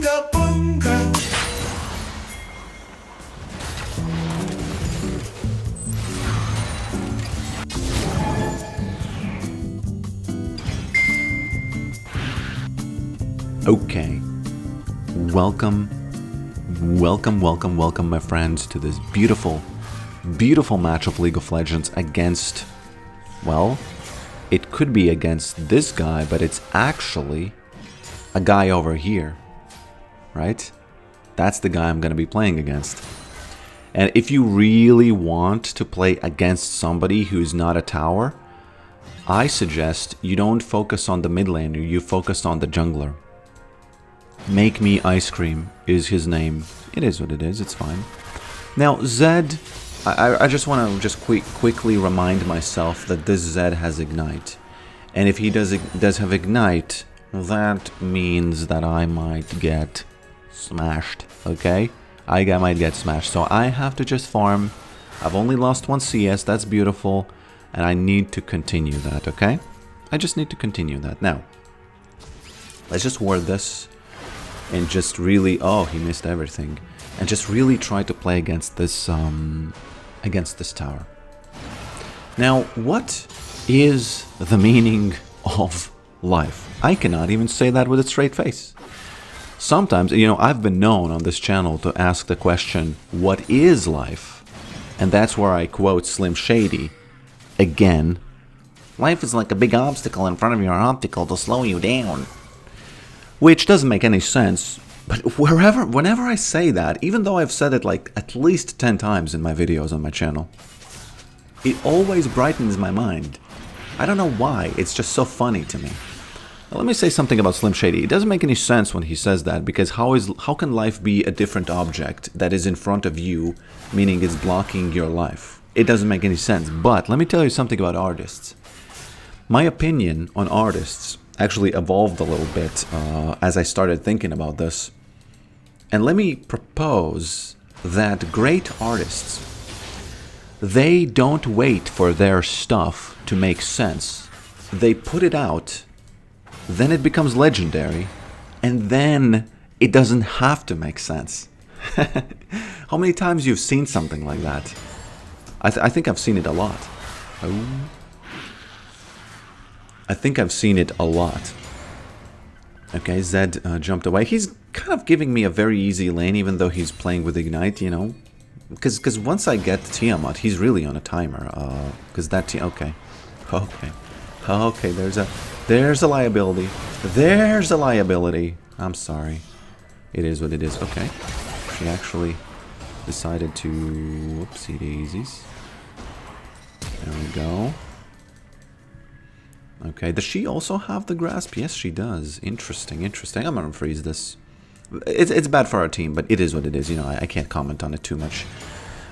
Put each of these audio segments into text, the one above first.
Bunga bunga. Okay, welcome, my friends, to this beautiful match of League of Legends against, well, it could be against this guy, but it's actually a guy over here, right? That's the guy I'm going to be playing against. And if you really want to play against somebody who's not a tower, I suggest you don't focus on the mid laner, you focus on the jungler. Make Me Ice Cream is his name. It is what it is, it's fine. Now, Zed, I just want to quickly remind myself that this Zed has Ignite. And if he does have Ignite, that means that I might get smashed, okay? I might get smashed, so I have to just farm. I've only lost 1 CS, that's beautiful, and I need to continue that, okay? I just need to continue that. Now, let's just word this. And just really, oh, he missed everything. And just really try to play against this tower. Now, what is the meaning of life? I cannot even say that with a straight face. Sometimes, you know, I've been known on this channel to ask the question, what is life? And that's where I quote Slim Shady again. Life is like a big obstacle in front of your optical to slow you down. Which doesn't make any sense, but whenever I say that, even though I've said it like at least 10 times in my videos on my channel, it always brightens my mind. I don't know why, it's just so funny to me. Now, let me say something about Slim Shady. It doesn't make any sense when he says that, because how can life be a different object that is in front of you, meaning it's blocking your life? It doesn't make any sense, but let me tell you something about artists. My opinion on artists actually evolved a little bit as I started thinking about this. And let me propose that great artists, they don't wait for their stuff to make sense. They put it out, then it becomes legendary, and then it doesn't have to make sense. How many times you've seen something like that? I think I've seen it a lot. Oh. I think I've seen it a lot. Okay, Zed jumped away. He's kind of giving me a very easy lane, even though he's playing with Ignite, you know. Because once I get Tiamat, he's really on a timer. Because that okay, there's a liability. There's a liability. I'm sorry. It is what it is. Okay, she actually decided to whoopsie daisies. There we go. Okay, does she also have the grasp? Yes, she does. Interesting. I'm gonna freeze this. It's bad for our team, but it is what it is. You know, I can't comment on it too much.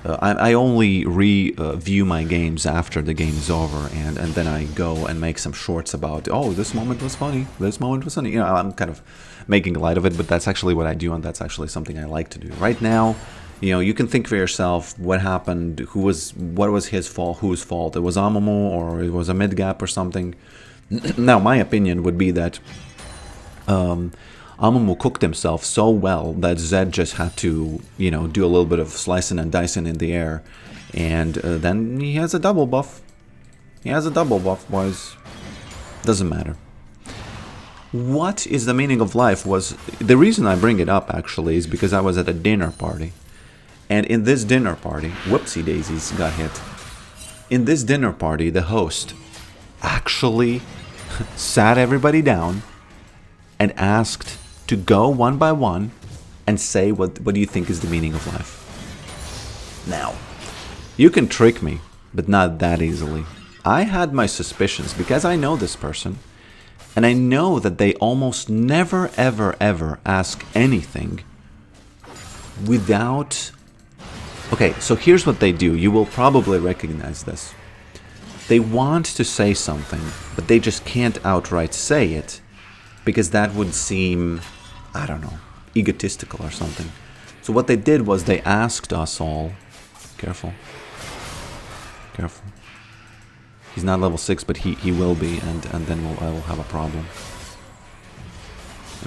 I only review my games after the game is over, and then I go and make some shorts about, oh, this moment was funny, this moment was funny. You know, I'm kind of making light of it, but that's actually what I do, and that's actually something I like to do. Right now, you know, you can think for yourself what happened, what was his fault, whose fault. It was Amumu, or it was a mid-gap or something. Now, my opinion would be that Amumu cooked himself so well that Zed just had to, you know, do a little bit of slicing and dicing in the air. And then he has a double buff. He has a double buff, boys. Doesn't matter. What is the meaning of life was... The reason I bring it up, actually, is because I was at a dinner party. And in this dinner party... Whoopsie daisies, got hit. In this dinner party, the host actually sat everybody down and asked to go one by one and say what do you think is the meaning of life. Now, you can trick me, but not that easily. I had my suspicions because I know this person, and I know that they almost never ever ask anything without... Okay, so here's what they do. You will probably recognize this. They want to say something, but they just can't outright say it, because that would seem, I don't know, egotistical or something. So what they did was they asked us all, careful, he's not level 6, but he will be, and then I will have a problem.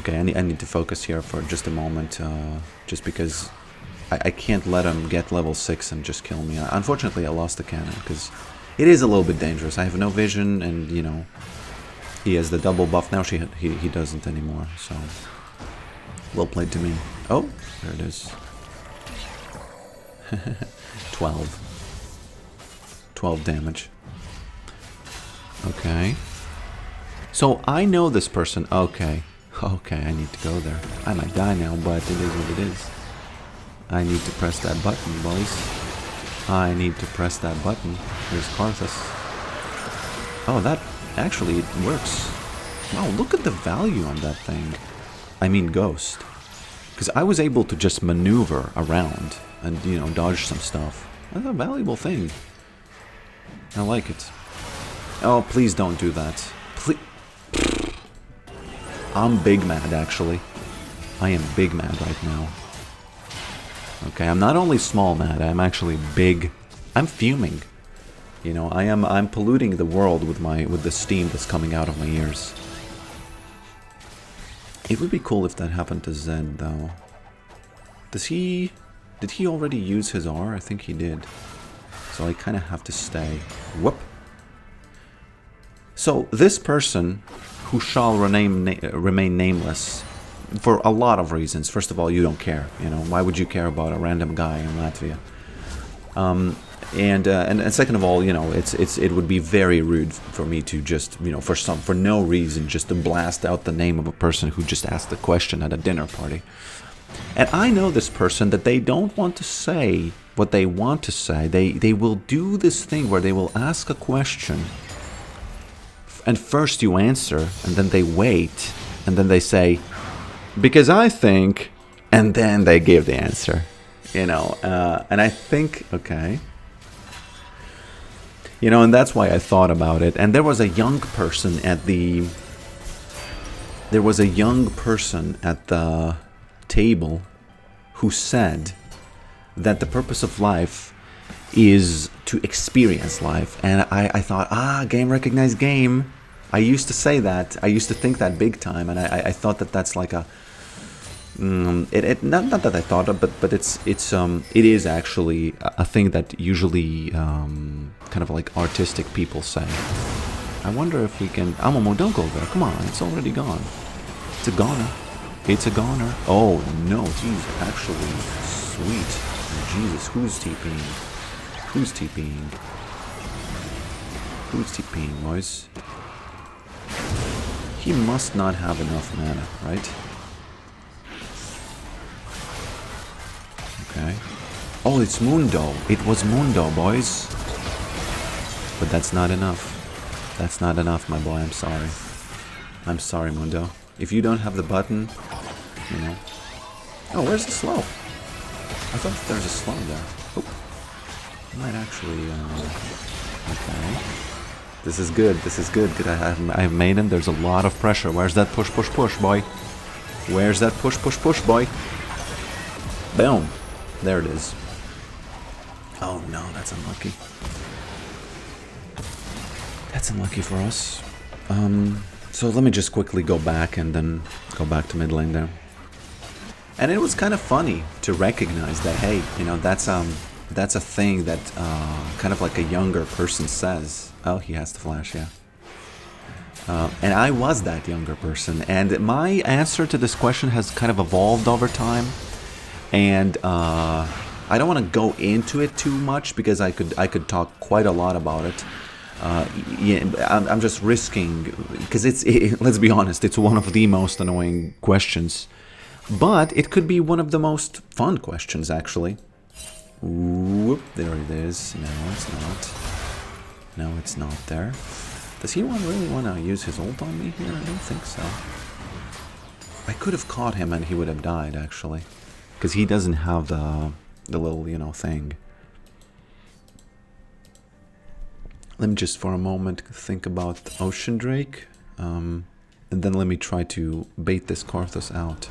Okay, I need to focus here for just a moment, just because I can't let him get level 6 and just kill me. Unfortunately, I lost the cannon, because it is a little bit dangerous. I have no vision, and, you know, he has the double buff. Now he doesn't anymore, so... Well played to me. Oh, there it is. 12. 12 damage. Okay. So, I know this person. Okay. Okay, I need to go there. I might die now, but it is what it is. I need to press that button, boys. I need to press that button. Here's Karthus. Oh, that... Actually, it works. Wow, look at the value on that thing. I mean Ghost. Because I was able to just maneuver around and, you know, dodge some stuff. That's a valuable thing. I like it. Oh, please don't do that. Please. I'm big mad, actually. I am big mad right now. Okay, I'm not only small mad, I'm actually big. I'm fuming. You know, I'm polluting the world with the steam that's coming out of my ears. It would be cool if that happened to Zed, though. Did he already use his R? I think he did. So I kind of have to stay. Whoop. So this person, who shall remain nameless, for a lot of reasons. First of all, you don't care. You know, why would you care about a random guy in Latvia? And second of all, you know, it would be very rude for me to just, you know, for no reason, just to blast out the name of a person who just asked a question at a dinner party. And I know this person that they don't want to say what they want to say. They will do this thing where they will ask a question, and first you answer, and then they wait, and then they say, because I think, and then they give the answer. You know, and I think, okay. You know, and that's why I thought about it. And there was a young person at the... There was a young person at the table who said that the purpose of life is to experience life. And I thought, game recognized game. I used to say that. I used to think that big time. And I thought that that's like a... not that I thought of, but it is actually a thing that usually kind of like artistic people say. I wonder if we can... Amomo, don't go there. Come on, it's already gone. It's a goner. It's a goner. Oh no, geez, actually, sweet. Jesus, who's TPing? Who's TPing? Who's TPing, boys? He must not have enough mana, right? Okay. Oh, it's Mundo. It was Mundo, boys. But that's not enough. That's not enough, my boy. I'm sorry. I'm sorry, Mundo. If you don't have the button, you know. Oh, where's the slow? I thought there's a slow there. Oh. I might actually, okay. This is good. This is good. Good. I've made him. There's a lot of pressure. Where's that push, push, push, boy? Where's that push, push, push, boy? Boom. There it is. Oh no, that's unlucky. That's unlucky for us. So let me just quickly go back and then go back to mid lane there. And it was kind of funny to recognize that, hey, you know, that's a thing that kind of like a younger person says. Oh, he has to flash, yeah. And I was that younger person, and my answer to this question has kind of evolved over time. And I don't want to go into it too much because I could talk quite a lot about it. Yeah, I'm just risking, because let's be honest, it's one of the most annoying questions, but it could be one of the most fun questions, actually. Whoop, there it is. No, it's not. No, it's not there. Does he really want to use his ult on me here? I don't think so. I could have caught him and he would have died, actually, because he doesn't have the little, you know, thing. Let me just for a moment think about Ocean Drake, and then let me try to bait this Karthus out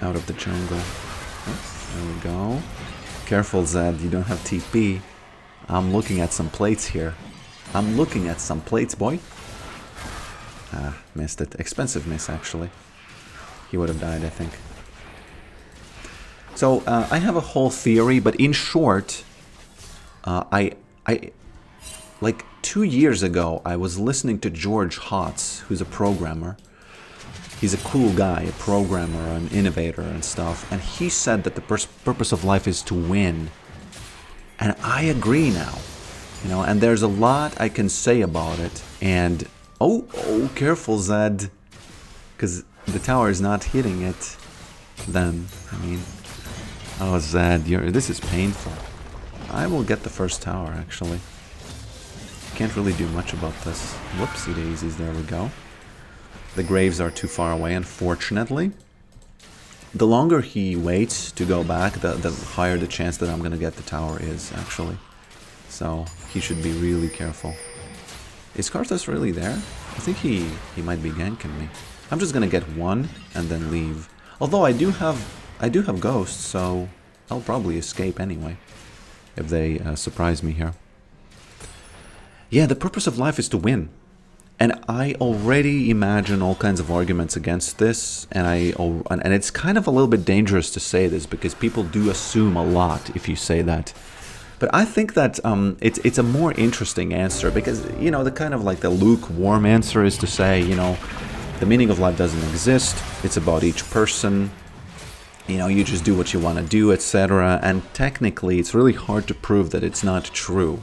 of the jungle. Oh, there we go. Careful, Zed, you don't have TP. I'm looking at some plates here. I'm looking at some plates, boy. Ah, missed it. Expensive miss, actually. He would have died, I think. So, I have a whole theory, but in short, like 2 years ago, I was listening to George Hotz, who's a programmer. He's a cool guy, a programmer, an innovator and stuff. And he said that the purpose of life is to win. And I agree now. You know, and there's a lot I can say about it. And, oh, careful, Zed. Because the tower is not hitting it. Then, I mean, oh, Zed, this is painful. I will get the first tower, actually. Can't really do much about this. Whoopsie daisies, there we go. The graves are too far away, unfortunately. The longer he waits to go back, the higher the chance that I'm going to get the tower is, actually. So, he should be really careful. Is Karthus really there? I think he might be ganking me. I'm just going to get one and then leave. Although I do have ghosts, so I'll probably escape anyway. If they surprise me here. Yeah, the purpose of life is to win. And I already imagine all kinds of arguments against this, and it's kind of a little bit dangerous to say this because people do assume a lot if you say that. But I think that it's a more interesting answer because, you know, the kind of like the lukewarm answer is to say, you know, the meaning of life doesn't exist. It's about each person. You know, you just do what you want to do, etc. And technically, it's really hard to prove that it's not true.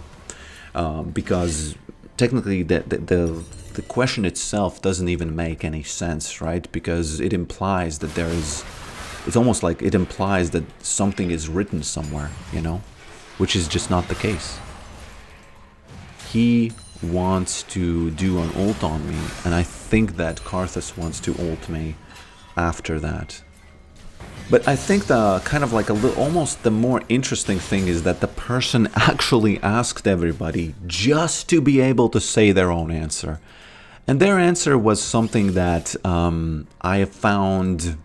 Because technically the question itself doesn't even make any sense, right? Because it implies that it's almost like it implies that something is written somewhere, you know, which is just not the case. He wants to do an ult on me, and I think that Karthus wants to ult me after that. But I think the kind of like almost the more interesting thing is that the person actually asked everybody just to be able to say their own answer. And their answer was something that I have found...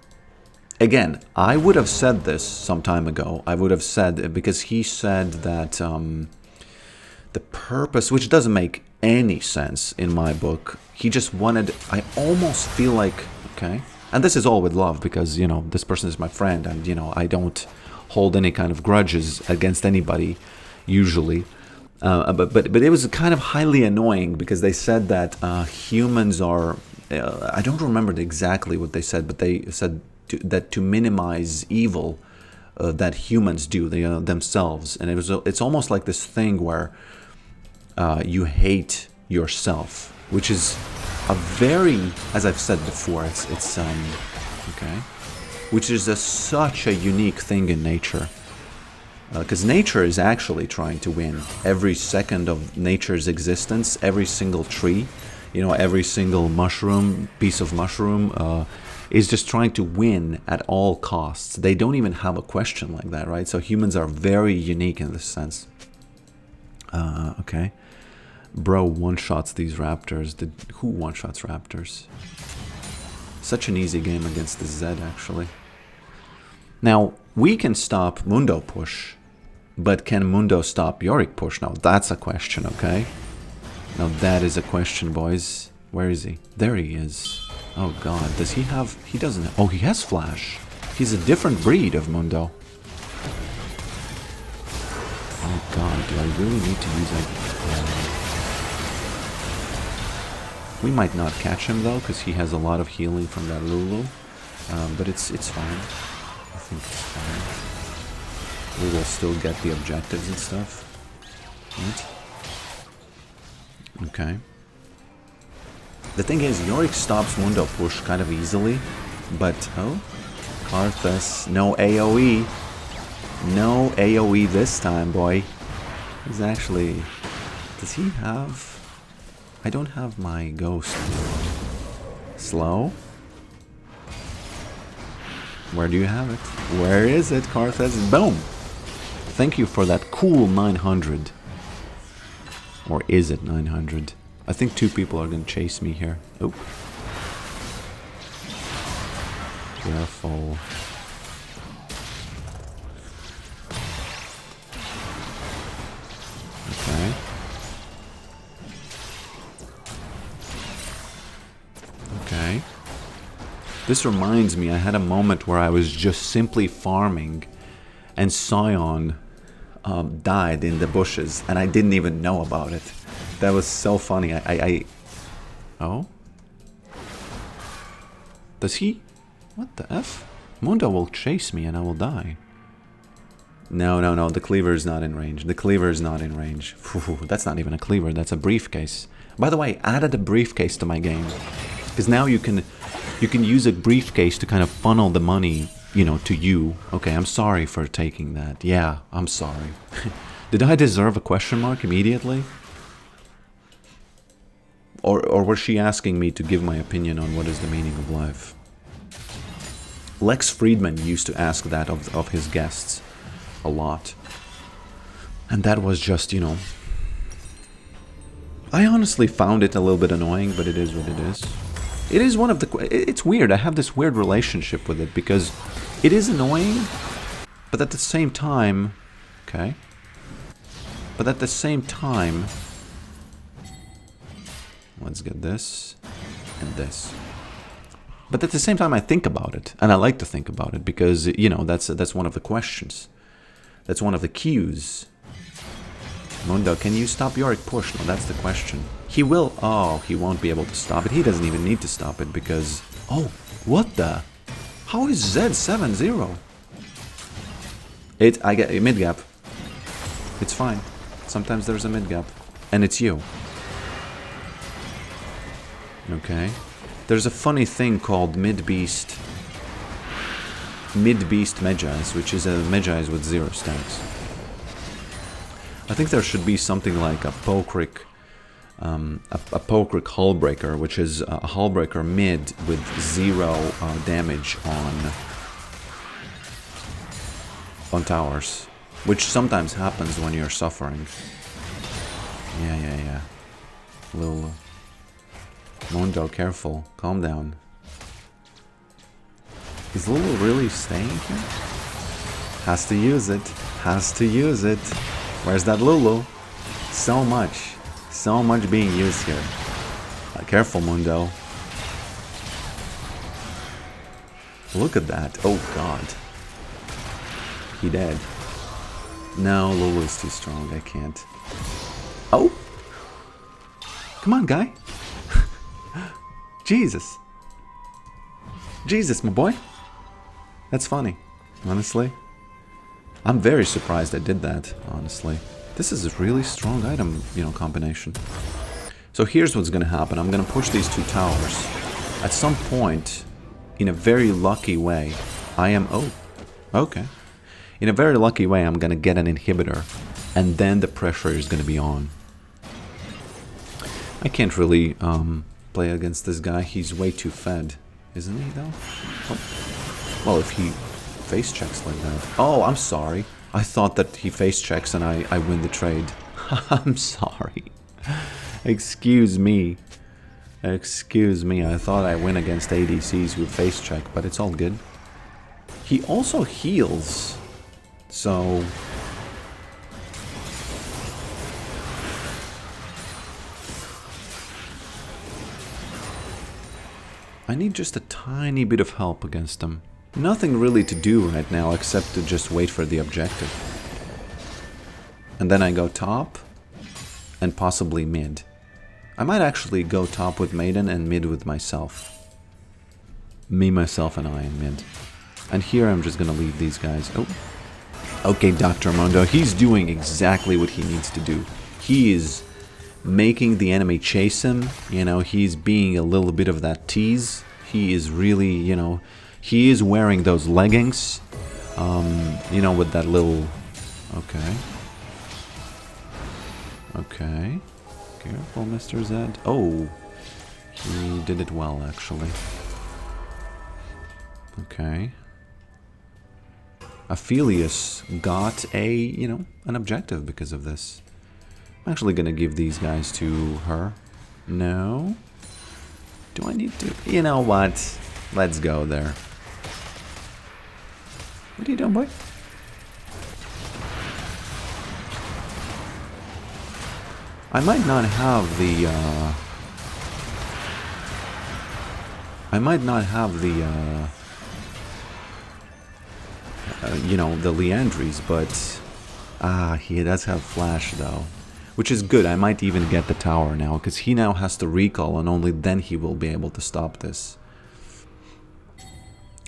Again, I would have said this some time ago. I would have said, because he said that the purpose, which doesn't make any sense in my book, he just wanted... I almost feel like... Okay... And this is all with love because, you know, this person is my friend and, you know, I don't hold any kind of grudges against anybody, usually. But it was kind of highly annoying because they said that humans are... I don't remember exactly what they said, but they said that to minimize evil that humans do themselves. And it's almost like this thing where you hate yourself, which is... a very, as I've said before, it's okay, which is such a unique thing in nature, because nature is actually trying to win. Every second of nature's existence, every single tree, you know, every single mushroom, piece of mushroom, is just trying to win at all costs. They don't even have a question like that, right? So humans are very unique in this sense. Okay. Bro one-shots these raptors. Who one-shots raptors? Such an easy game against the Zed, actually. Now, we can stop Mundo push, but can Mundo stop Yorick push? Now, that's a question, okay? Now, that is a question, boys. Where is he? There he is. Oh, God. Does he have... He doesn't... Oh, he has flash. He's a different breed of Mundo. Oh, God. Do I really need to use that? We might not catch him though, because he has a lot of healing from that Lulu. But it's fine. I think it's fine. We will still get the objectives and stuff. Right? Okay. The thing is, Yorick stops Mundo push kind of easily. But, oh, Karthus, no AoE. No AoE this time, boy. He's actually... Does he have... I don't have my ghost. Slow? Where do you have it? Where is it, Karthus? Boom! Thank you for that cool 900. Or is it 900? I think 2 people are gonna chase me here. Oh. Careful. Okay. This reminds me, I had a moment where I was just simply farming and Scion died in the bushes and I didn't even know about it. That was so funny. Oh? Does he? What the F? Mundo will chase me and I will die. No, no, no. The cleaver is not in range. The cleaver is not in range. That's not even a cleaver. That's a briefcase. By the way, added a briefcase to my game. Because now you can use a briefcase to kind of funnel the money, you know, to you. Okay, I'm sorry for taking that. Yeah, I'm sorry. Did I deserve a question mark immediately? Or was she asking me to give my opinion on what is the meaning of life? Lex Friedman used to ask that of his guests a lot. And that was just, you know... I honestly found it a little bit annoying, but it is what it is. It is one of the... It's weird. I have this weird relationship with it because it is annoying, but at the same time... Okay. But at the same time... Let's get this and this. But at the same time, I think about it, and I like to think about it because, you know, that's one of the questions. That's one of the cues. Mundo, can you stop Yorick push? No, that's the question. He will... Oh, he won't be able to stop it. He doesn't even need to stop it because... Oh, what the... How is Z 7-0? I get a mid gap. It's fine. Sometimes there's a mid gap. And it's you. Okay. There's a funny thing called mid-beast... Mid-beast Medjais, which is a Medjais with 0 stacks. I think there should be something like a Pokerick... a Pokerick Hullbreaker, which is a Hullbreaker mid with 0 damage on towers. Which sometimes happens when you're suffering. Yeah. Lulu. Mundo, careful. Calm down. Is Lulu really staying here? Has to use it. Has to use it. Where's that Lulu? So much. So much being used here. Careful, Mundo. Look at that. Oh, God. He dead. No, Lulu is too strong. I can't. Oh! Come on, guy. Jesus. Jesus, my boy. That's funny, honestly. I'm very surprised I did that, honestly. This is a really strong item, you know, combination. So here's what's gonna happen. I'm gonna push these 2 towers. At some point, in a very lucky way, I am... Oh, okay. In a very lucky way, I'm gonna get an inhibitor. And then the pressure is gonna be on. I can't really play against this guy. He's way too fed. Isn't he, though? Oh. Well, if he face checks like that... Oh, I'm sorry. I thought that he face checks and I win the trade. I'm sorry. Excuse me. Excuse me. I thought I win against ADCs who face check, but it's all good. He also heals. So... I need just a tiny bit of help against them. Nothing really to do right now except to just wait for the objective. And then I go top and possibly mid. I might actually go top with Maiden and mid with myself. Me, myself, and I in mid. And here I'm just gonna leave these guys. Oh. Okay, Dr. Mundo, he's doing exactly what he needs to do. He is making the enemy chase him, you know, he's being a little bit of that tease. He is really, you know, he is wearing those leggings, you know, with that little... Okay. Okay. Careful, Mr. Zed. Oh, he did it well, actually. Okay. Aphelios got a, you know, an objective because of this. I'm actually gonna give these guys to her. No? Do I need to? You know what? Let's go there. What are you doing, boy? I might not have the, I might not have the, you know, the Leandries, but... he does have Flash, though. Which is good. I might even get the tower now, because he now has to recall, and only then he will be able to stop this.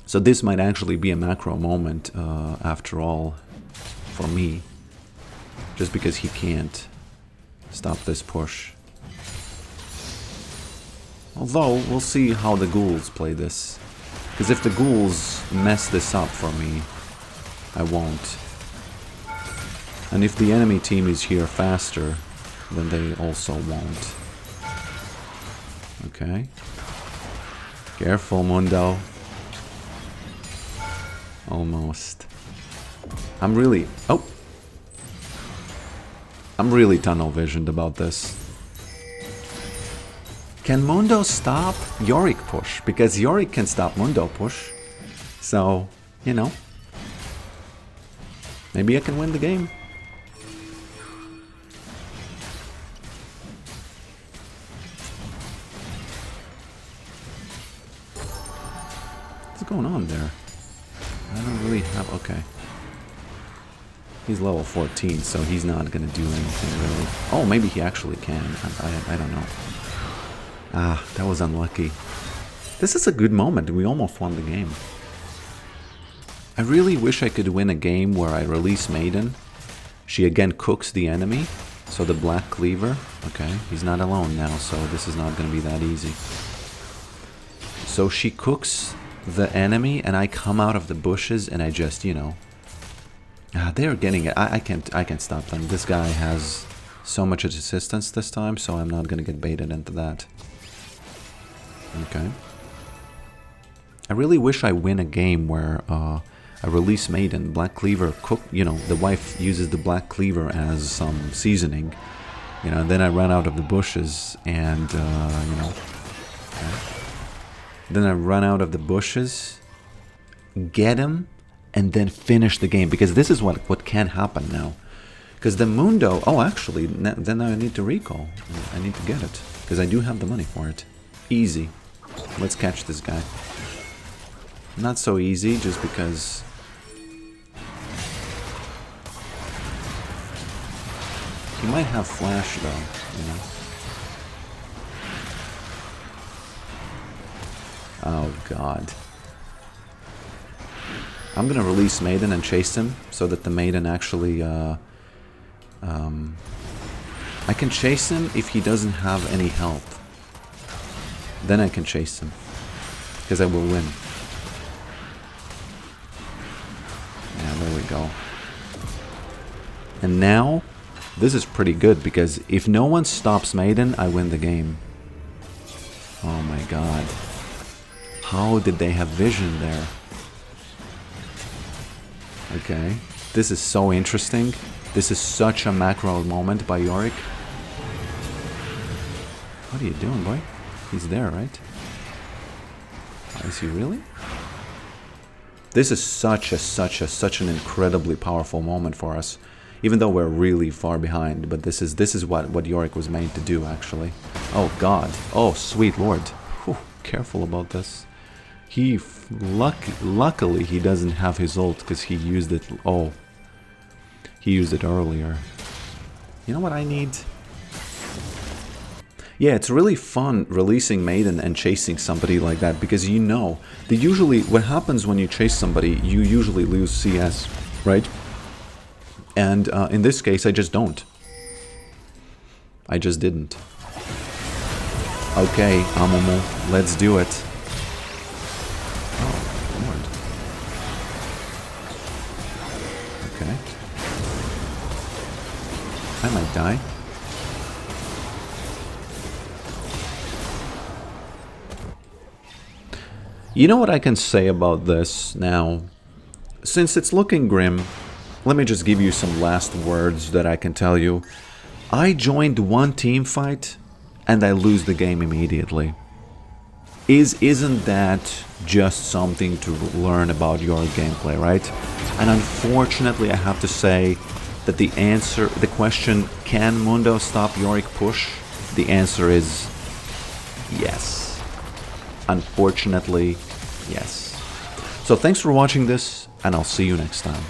So this might actually be a macro moment, after all, for me. Just because he can't stop this push. Although, we'll see how the ghouls play this. Because if the ghouls mess this up for me, I won't. And if the enemy team is here faster, then they also won't. Okay. Careful, Mundo. Almost. I'm really tunnel visioned about this. Can Mundo stop Yorick push? Because Yorick can stop Mundo push. So, you know. Maybe I can win the game. What's going on there? I don't really have... Okay. He's level 14, so he's not gonna do anything really. Oh, maybe he actually can. I don't know. Ah, that was unlucky. This is a good moment. We almost won the game. I really wish I could win a game where I release Maiden. She again cooks the enemy. So the Black Cleaver. Okay, he's not alone now, so this is not gonna be that easy. So she cooks the enemy, and I come out of the bushes, and I just, you know... they're getting it. I can't stop them. This guy has so much assistance this time, so I'm not gonna get baited into that. Okay. I really wish I win a game where I release Maiden, Black Cleaver cook. You know, the wife uses the Black Cleaver as some seasoning. You know, and then I run out of the bushes, and you know. Okay. Then I run out of the bushes, get him, and then finish the game, because this is what can happen now. Because the Mundo... Oh, actually, then I need to recall. I need to get it, because I do have the money for it. Easy. Let's catch this guy. Not so easy, just because... He might have Flash, though, you know. Oh, God. I'm gonna release Maiden and chase him, so that the Maiden actually, I can chase him if he doesn't have any health. Then I can chase him, because I will win. Yeah, there we go. And now, this is pretty good, because if no one stops Maiden, I win the game. Oh my God. How did they have vision there? Okay, this is so interesting. This is such a macro moment by Yorick. What are you doing, boy? He's there, right? Is he really? This is such an incredibly powerful moment for us. Even though we're really far behind, but this is what Yorick was made to do, actually. Oh God! Oh sweet Lord! Whew, careful about this. He luckily he doesn't have his ult, because he used it. Oh, he used it earlier. You know what I need? Yeah, it's really fun releasing Maiden and chasing somebody like that, because you know, what happens when you chase somebody, you usually lose CS, right? And in this case, I just don't. I just didn't. Okay, Amumu, let's do it. Oh, Lord. Okay. I might die. You know what I can say about this now? Since it's looking grim, let me just give you some last words that I can tell you. I joined one team fight and I lose the game immediately. Isn't that just something to learn about your gameplay, right? And unfortunately, I have to say that the question, can Mundo stop Yorick push? The answer is yes. Unfortunately, yes. So thanks for watching this, and I'll see you next time.